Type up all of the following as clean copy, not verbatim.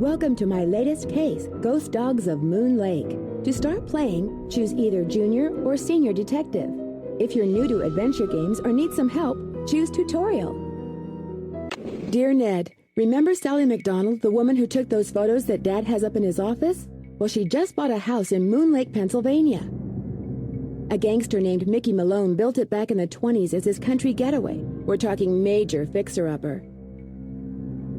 Welcome to my latest case, Ghost Dogs of Moon Lake. To start playing, choose either Junior or Senior Detective. If you're new to adventure games or need some help, choose Tutorial. Dear Ned, remember Sally McDonald, the woman who took those photos that Dad has up in his office? Well, she just bought a house in Moon Lake, Pennsylvania. A gangster named Mickey Malone built it back in the 20s as his country getaway. We're talking major fixer-upper.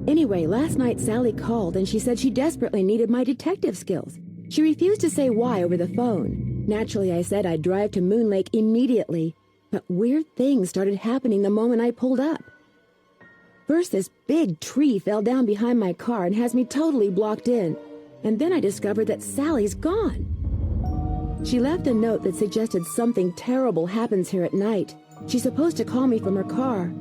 Anyway, last night Sally called and she said she desperately needed my detective skills. She refused to say why over the phone. Naturally, I said I'd drive to Moon Lake immediately, but weird things started happening the moment I pulled up. First, this big tree fell down behind my car and has me totally blocked in. And then I discovered that Sally's gone. She left a note that suggested something terrible happens here at night. She's supposed to call me from her car.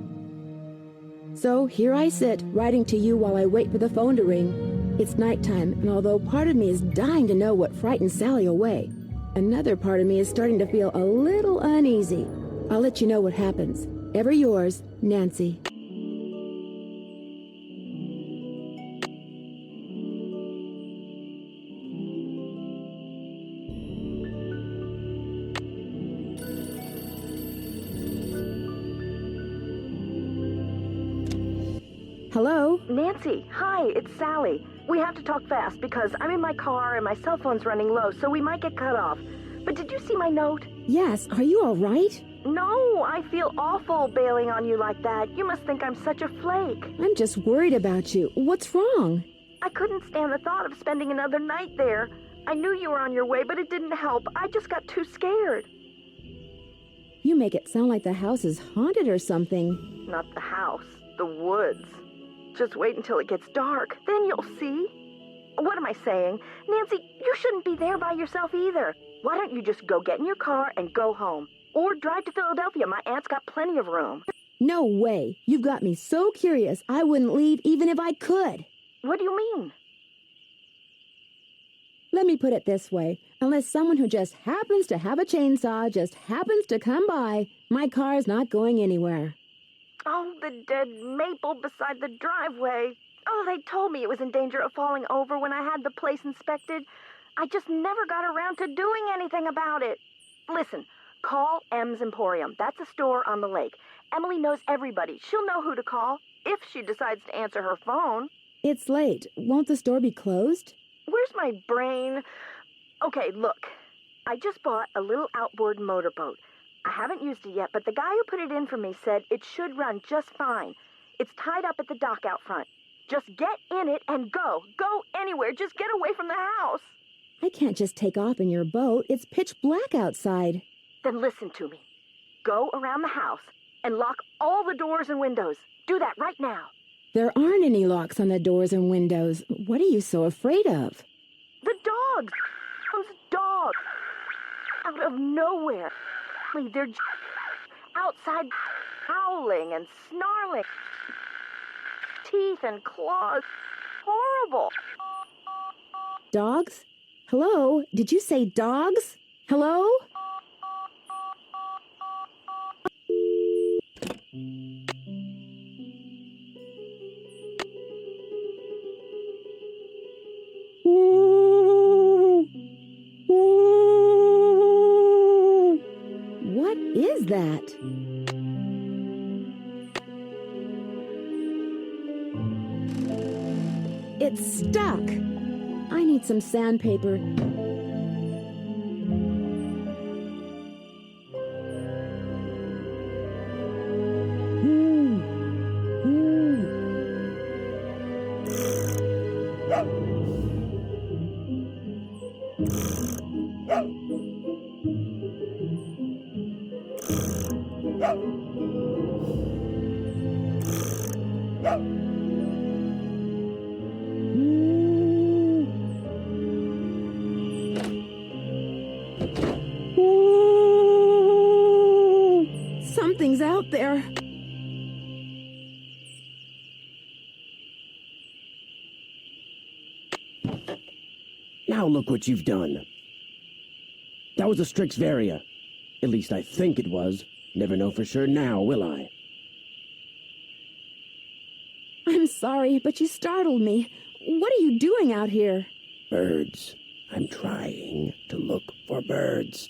So here I sit, writing to you while I wait for the phone to ring. It's nighttime, and although part of me is dying to know what frightened Sally away, another part of me is starting to feel a little uneasy. I'll let you know what happens. Ever yours, Nancy. Hello? Nancy, hi, it's Sally. We have to talk fast because I'm in my car and my cell phone's running low, so we might get cut off. But did you see my note? Yes, are you all right? No, I feel awful bailing on you like that. You must think I'm such a flake. I'm just worried about you. What's wrong? I couldn't stand the thought of spending another night there. I knew you were on your way, but it didn't help. I just got too scared. You make it sound like the house is haunted or something. Not the house, the woods. Just wait until it gets dark. Then you'll see. What am I saying? Nancy, you shouldn't be there by yourself either. Why don't you just go get in your car and go home? Or drive to Philadelphia. My aunt's got plenty of room. No way. You've got me so curious I wouldn't leave even if I could. What do you mean? Let me put it this way. Unless someone who just happens to have a chainsaw just happens to come by, my car's not going anywhere. Oh, the dead maple beside the driveway. Oh, they told me it was in danger of falling over when I had the place inspected. I just never got around to doing anything about it. Listen, call M's Emporium. That's a store on the lake. Emily knows everybody. She'll know who to call if she decides to answer her phone. It's late. Won't the store be closed? Where's my brain? Okay, look. I just bought a little outboard motorboat. I haven't used it yet, but the guy who put it in for me said it should run just fine. It's tied up at the dock out front. Just get in it and go. Go anywhere. Just get away from the house. I can't just take off in your boat. It's pitch black outside. Then listen to me. Go around the house and lock all the doors and windows. Do that right now. There aren't any locks on the doors and windows. What are you so afraid of? The dogs. Those dogs. Out of nowhere. They're outside howling and snarling. Teeth and claws. Horrible. Dogs? Hello? Did you say dogs? Hello? What is that? It's stuck. I need some sandpaper. Something's out there. Now look what you've done. That was a Strix Varia. At least I think it was. Never know for sure now, will I? I'm sorry, but you startled me. what are you doing out here? Birds. I'm trying to look for birds.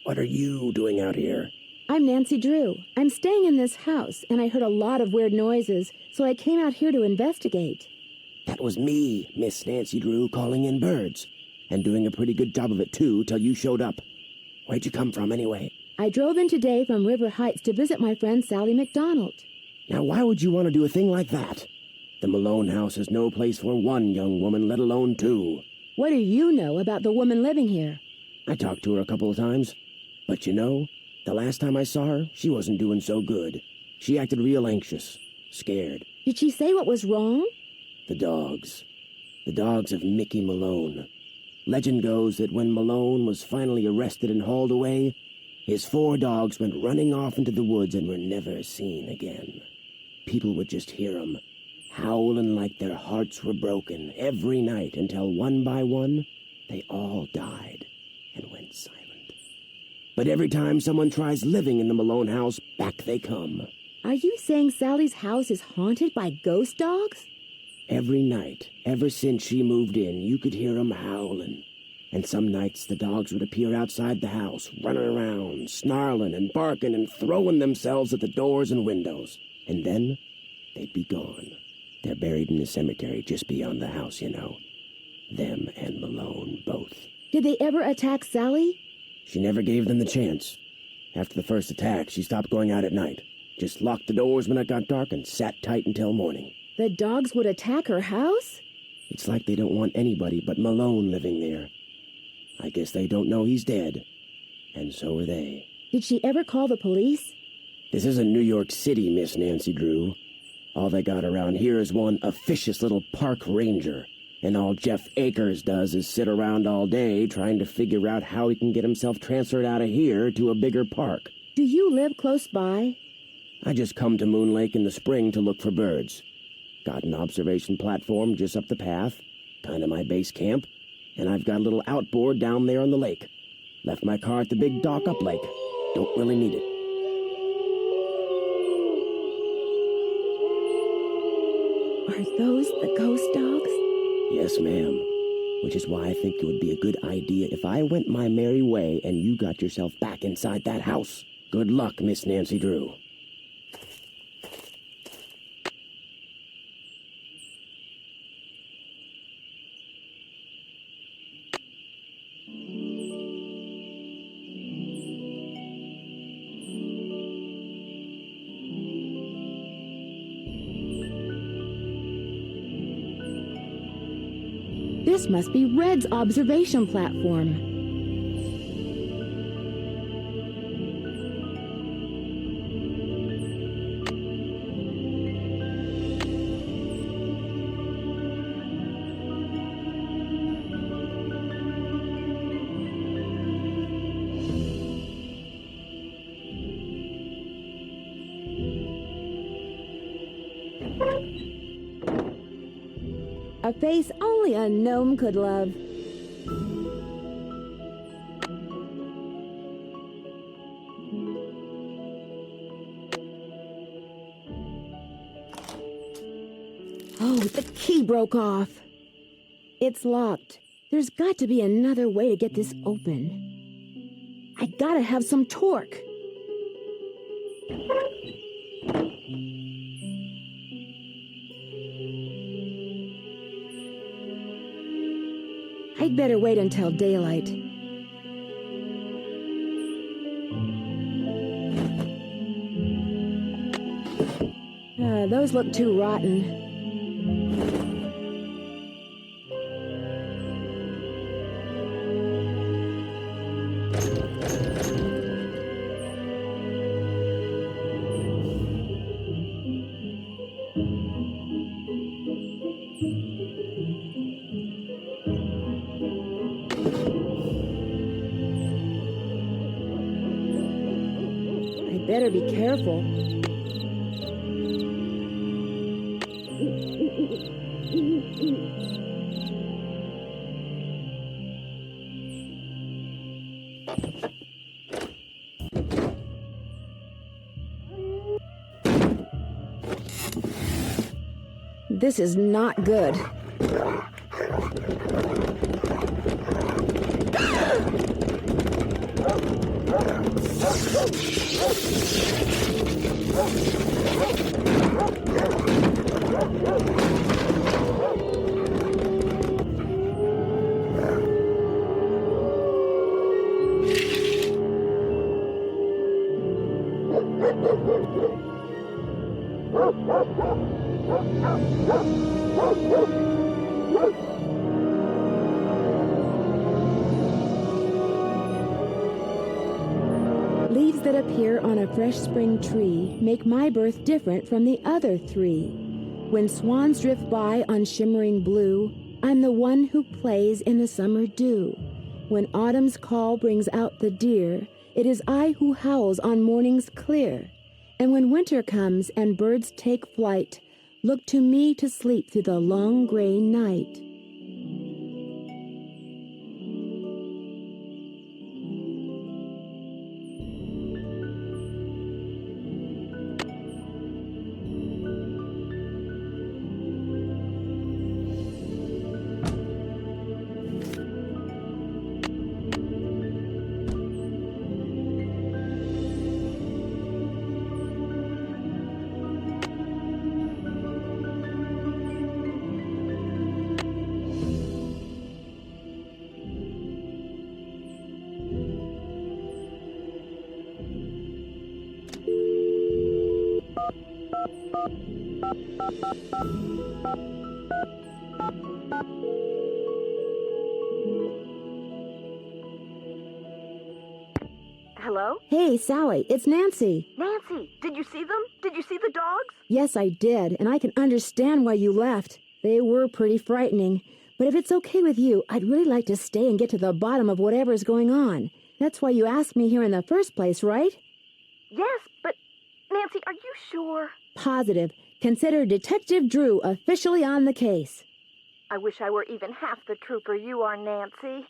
What are you doing out here? I'm Nancy Drew. I'm staying in this house, and I heard a lot of weird noises, so I came out here to investigate. That was me, Miss Nancy Drew, calling in birds. And doing a pretty good job of it, too, till you showed up. Where'd you come from, anyway? I drove in today from River Heights to visit my friend Sally McDonald. Now, why would you want to do a thing like that? The Malone house is no place for one young woman, let alone two. What do you know about the woman living here? I talked to her a couple of times. But you know, the last time I saw her, she wasn't doing so good. She acted real anxious, scared. Did she say what was wrong? The dogs. The dogs of Mickey Malone. Legend goes that when Malone was finally arrested and hauled away, his 4 dogs went running off into the woods and were never seen again. People would just hear 'em, howling like their hearts were broken every night until one by one, they all died and went silent. But every time someone tries living in the Malone house, back they come. Are you saying Sally's house is haunted by ghost dogs? Every night, ever since she moved in, you could hear 'em howling. And some nights the dogs would appear outside the house, running around, snarling and barking and throwing themselves at the doors and windows. And then they'd be gone. They're buried in the cemetery just beyond the house, you know. Them and Malone, both. Did they ever attack Sally? She never gave them the chance. After the first attack, she stopped going out at night. Just locked the doors when it got dark and sat tight until morning. The dogs would attack her house? It's like they don't want anybody but Malone living there. I guess they don't know he's dead. And so are they. Did she ever call the police? This isn't New York City, Miss Nancy Drew. All they got around here is one officious little park ranger. And all Jeff Akers does is sit around all day trying to figure out how he can get himself transferred out of here to a bigger park. Do you live close by? I just come to Moon Lake in the spring to look for birds. Got an observation platform just up the path, kind of my base camp, and I've got a little outboard down there on the lake. Left my car at the big dock up lake. Don't really need it. Are those the ghost dogs? Yes, ma'am. Which is why I think it would be a good idea if I went my merry way and you got yourself back inside that house. Good luck, Miss Nancy Drew. This must be Red's observation platform. A face only a gnome could love. Oh, the key broke off. It's locked. There's got to be another way to get this open. I gotta have some torque. I'd better wait until daylight. Those look too rotten. Better be careful. This is not good. Leaves that appear on a fresh spring tree make my birth different from the other three. When swans drift by on shimmering blue, I'm the one who plays in the summer dew. When autumn's call brings out the deer, it is I who howls on mornings clear. And when winter comes and birds take flight, look to me to sleep through the long gray night. Hello? Hey, Sally, it's Nancy. Nancy, did you see them? Did you see the dogs? Yes, I did, and I can understand why you left. They were pretty frightening. But if it's okay with you, I'd really like to stay and get to the bottom of whatever's going on. That's why you asked me here in the first place, right? Yes, but Nancy, are you sure? Positive. Consider Detective Drew officially on the case. I wish I were even half the trooper you are, Nancy.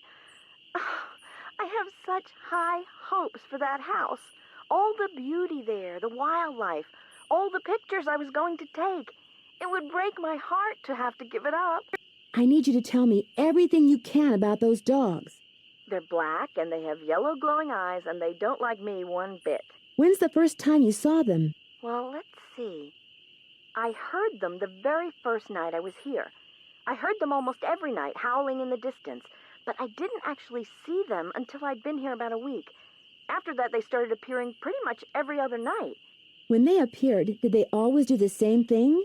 I have such high hopes for that house. All the beauty there, the wildlife, all the pictures I was going to take. It would break my heart to have to give it up. I need you to tell me everything you can about those dogs. They're black, and they have yellow glowing eyes, and they don't like me one bit. When's the first time you saw them? Well, let's see. I heard them the very first night I was here. I heard them almost every night, howling in the distance, but I didn't actually see them until I'd been here about a week. After that, they started appearing pretty much every other night. When they appeared, did they always do the same thing?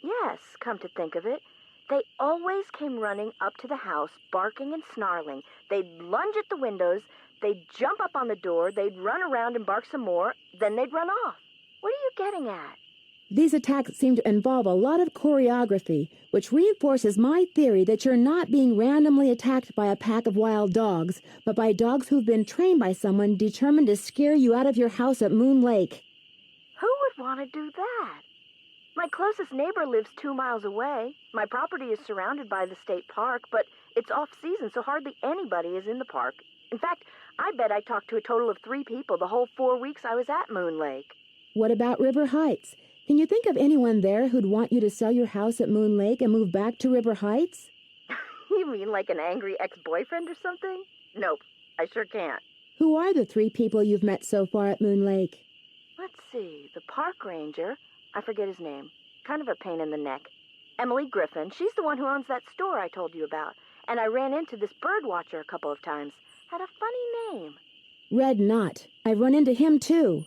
Yes, come to think of it. They always came running up to the house, barking and snarling. They'd lunge at the windows, they'd jump up on the door, they'd run around and bark some more, then they'd run off. What are you getting at? These attacks seem to involve a lot of choreography, which reinforces my theory that you're not being randomly attacked by a pack of wild dogs, but by dogs who've been trained by someone determined to scare you out of your house at Moon Lake. Who would want to do that? My closest neighbor lives 2 miles away. My property is surrounded by the state park, but it's off-season, so hardly anybody is in the park. In fact, I bet I talked to a total of 3 people the whole 4 weeks I was at Moon Lake. What about River Heights? Can you think of anyone there who'd want you to sell your house at Moon Lake and move back to River Heights? You mean like an angry ex-boyfriend or something? Nope, I sure can't. Who are the 3 people you've met so far at Moon Lake? Let's see, the park ranger, I forget his name, kind of a pain in the neck. Emily Griffin, she's the one who owns that store I told you about. And I ran into this bird watcher a couple of times. Had a funny name. Red Knot. I've run into him too.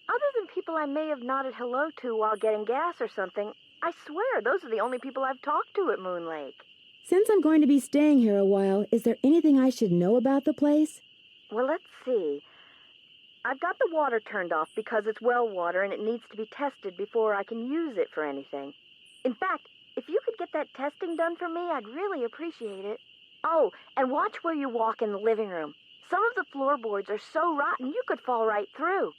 Other than people I may have nodded hello to while getting gas or something, I swear those are the only people I've talked to at Moon Lake. Since I'm going to be staying here a while, is there anything I should know about the place? Well, let's see. I've got the water turned off because it's well water and it needs to be tested before I can use it for anything. In fact, if you could get that testing done for me, I'd really appreciate it. Oh, and watch where you walk in the living room. Some of the floorboards are so rotten you could fall right through.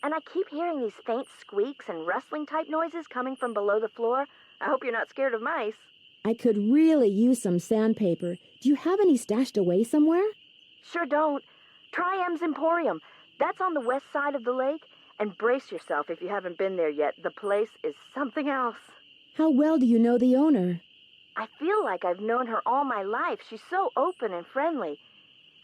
And I keep hearing these faint squeaks and rustling type noises coming from below the floor. I hope you're not scared of mice. I could really use some sandpaper. Do you have any stashed away somewhere? Sure don't. Try M's Emporium. That's on the west side of the lake. And brace yourself if you haven't been there yet. The place is something else. How well do you know the owner? I feel like I've known her all my life. She's so open and friendly.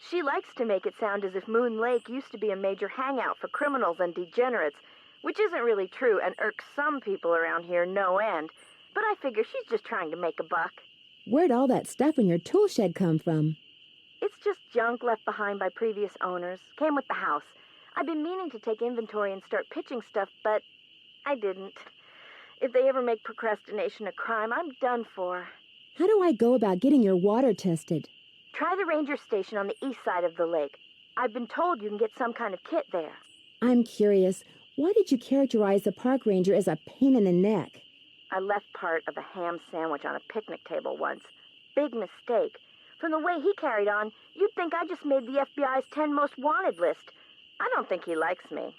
She likes to make it sound as if Moon Lake used to be a major hangout for criminals and degenerates, which isn't really true and irks some people around here no end. But I figure she's just trying to make a buck. Where'd all that stuff in your tool shed come from? It's just junk left behind by previous owners. Came with the house. I've been meaning to take inventory and start pitching stuff, but I didn't. If they ever make procrastination a crime, I'm done for. How do I go about getting your water tested? Try the ranger station on the east side of the lake. I've been told you can get some kind of kit there. I'm curious, why did you characterize the park ranger as a pain in the neck? I left part of a ham sandwich on a picnic table once. Big mistake. From the way he carried on, you'd think I just made the FBI's 10 most wanted list. I don't think he likes me.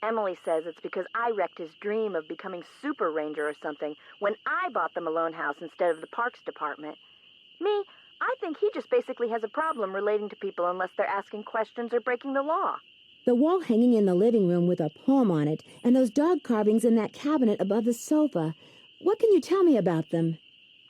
Emily says it's because I wrecked his dream of becoming super ranger or something when I bought the Malone house instead of the parks department. Me, I think he just basically has a problem relating to people unless they're asking questions or breaking the law. The wall hanging in the living room with a poem on it, and those dog carvings in that cabinet above the sofa. What can you tell me about them?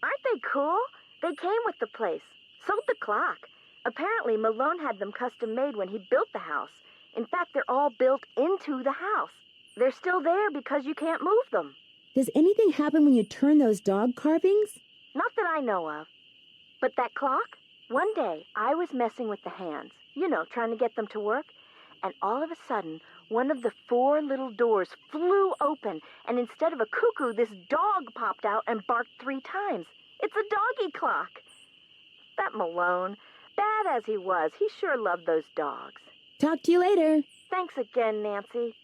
Aren't they cool? They came with the place. Sold the clock. Apparently Malone had them custom made when he built the house. In fact, they're all built into the house. They're still there because you can't move them. Does anything happen when you turn those dog carvings? Not that I know of. But that clock? One day, I was messing with the hands. You know, trying to get them to work. And all of a sudden, one of the 4 little doors flew open, and instead of a cuckoo, this dog popped out and barked 3 times. It's a doggy clock. That Malone, bad as he was, he sure loved those dogs. Talk to you later. Thanks again, Nancy.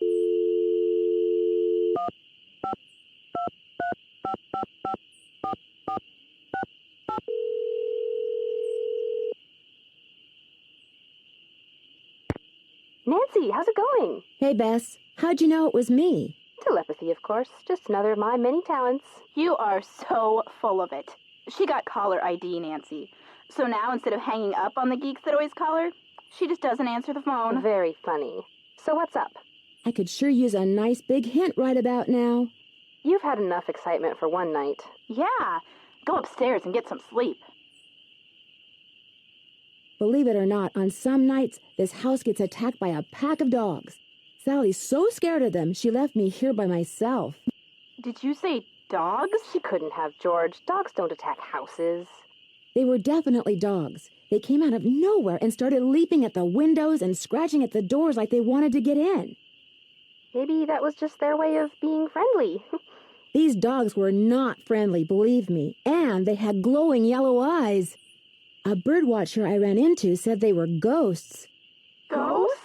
Nancy, how's it going? Hey, Bess. How'd you know it was me? Telepathy, of course. Just another of my many talents. You are so full of it. She got caller ID, Nancy. So now, instead of hanging up on the geeks that always call her, she just doesn't answer the phone. Very funny. So what's up? I could sure use a nice big hint right about now. You've had enough excitement for one night. Yeah, go upstairs and get some sleep. Believe it or not, on some nights, this house gets attacked by a pack of dogs. Sally's so scared of them, she left me here by myself. Did you say dogs? She couldn't have, George. Dogs don't attack houses. They were definitely dogs. They came out of nowhere and started leaping at the windows and scratching at the doors like they wanted to get in. Maybe that was just their way of being friendly. These dogs were not friendly, believe me, and they had glowing yellow eyes. A bird watcher I ran into said they were ghosts. Ghosts?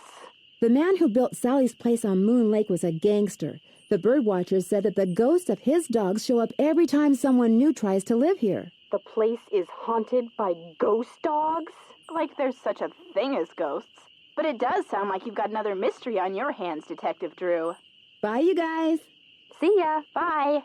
The man who built Sally's place on Moon Lake was a gangster. The bird watcher said that the ghosts of his dogs show up every time someone new tries to live here. The place is haunted by ghost dogs? Like there's such a thing as ghosts. But it does sound like you've got another mystery on your hands, Detective Drew. Bye, you guys. See ya. Bye.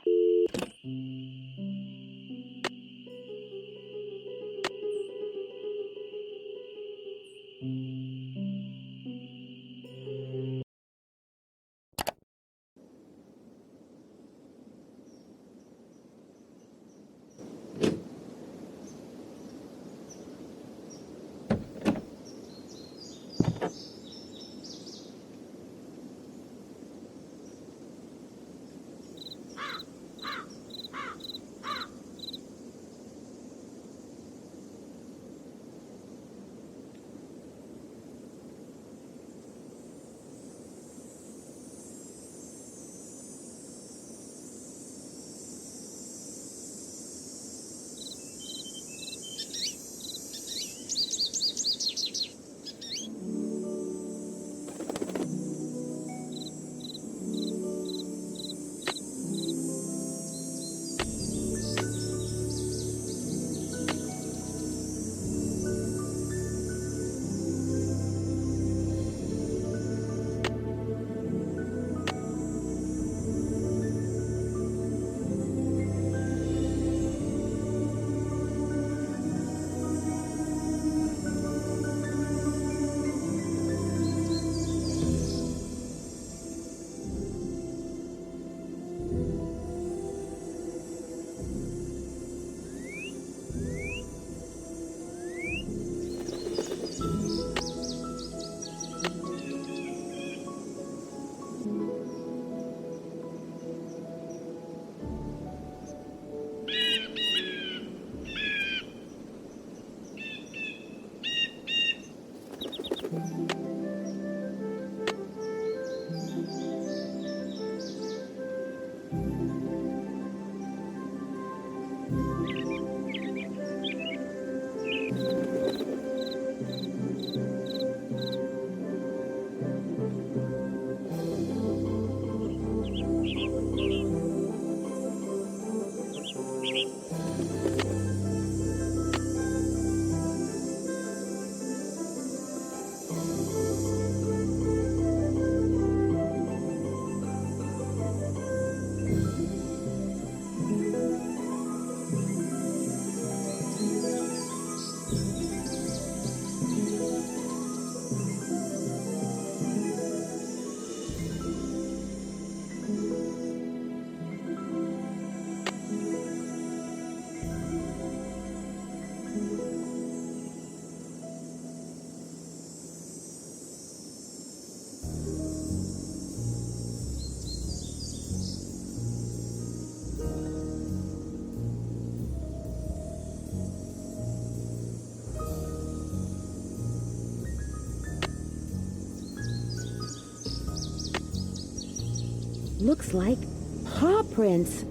Looks like paw prints.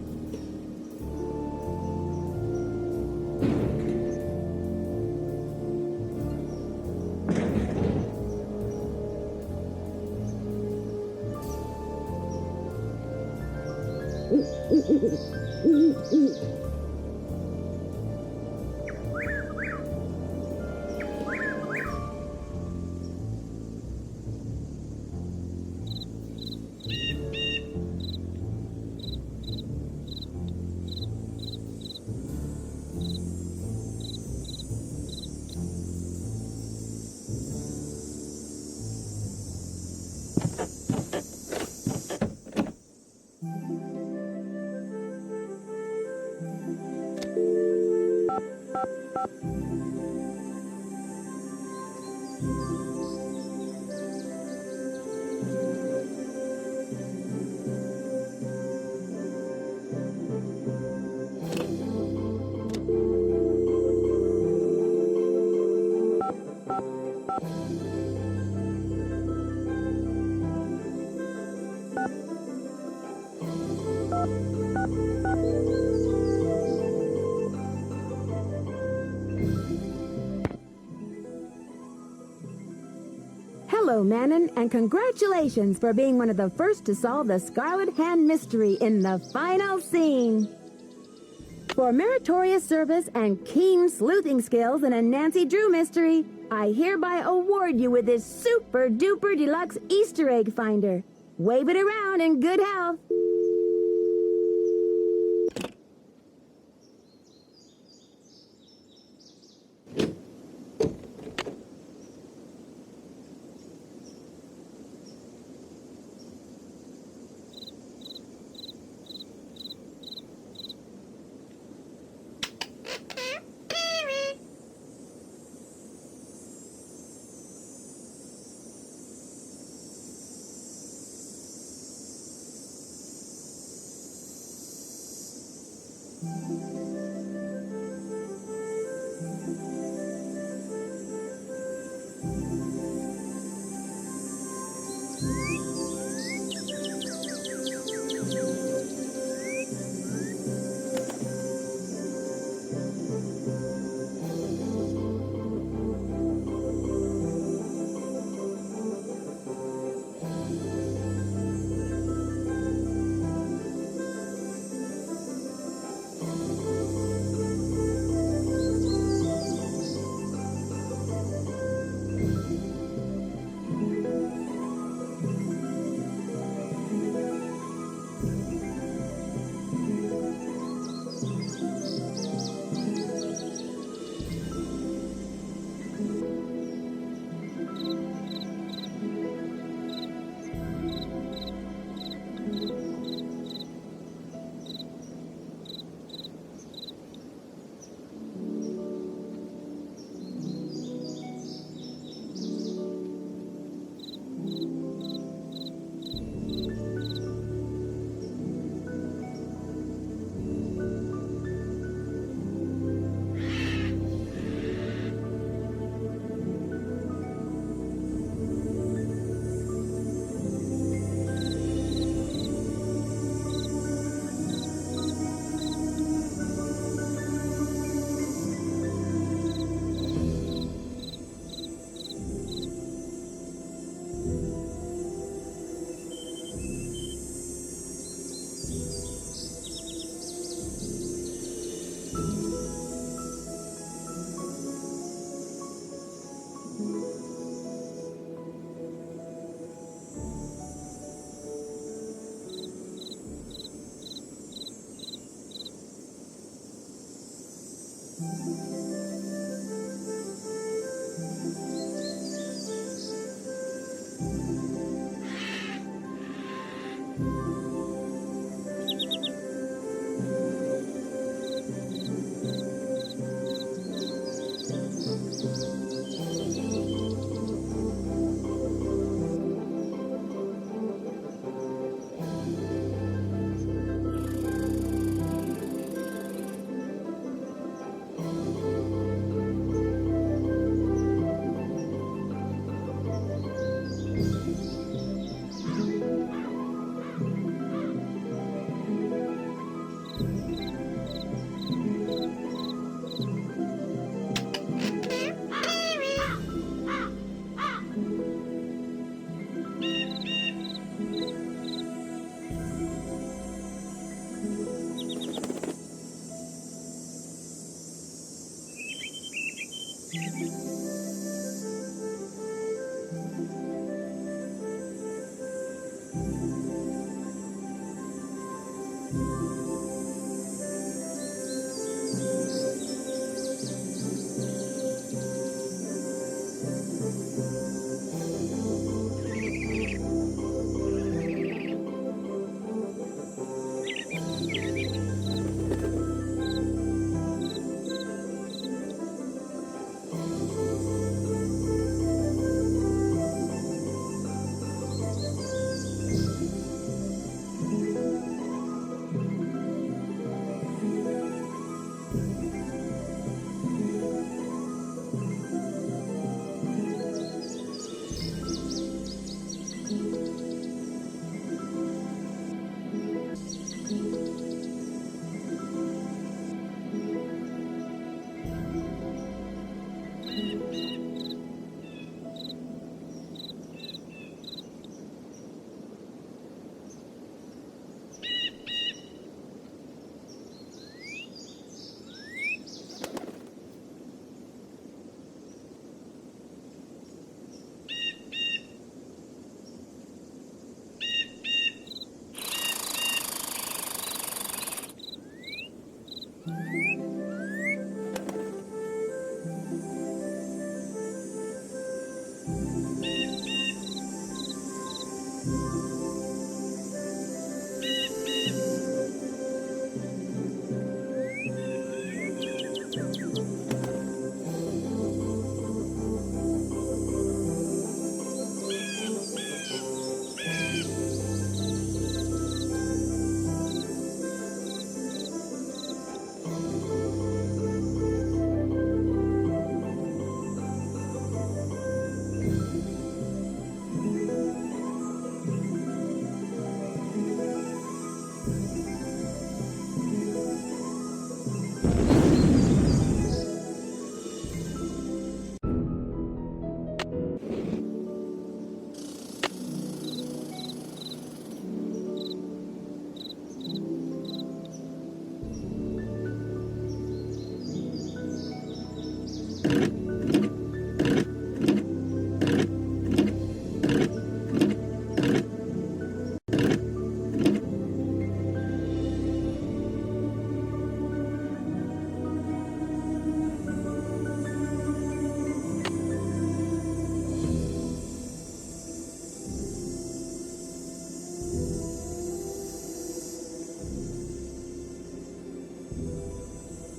Hello, Manon, and congratulations for being one of the first to solve the Scarlet Hand mystery in the final scene. For meritorious service and keen sleuthing skills in a Nancy Drew mystery, I hereby award you with this super duper deluxe Easter egg finder. Wave it around in good health.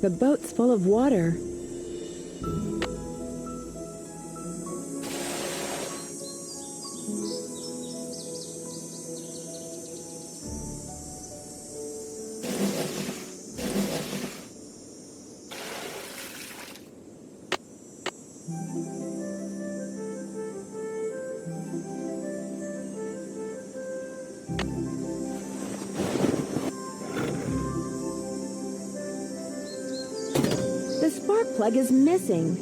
The boat's full of water. The spark plug is missing.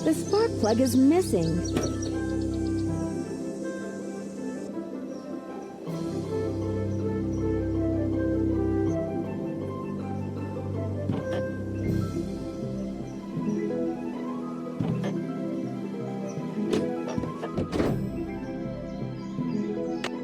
The spark plug is missing.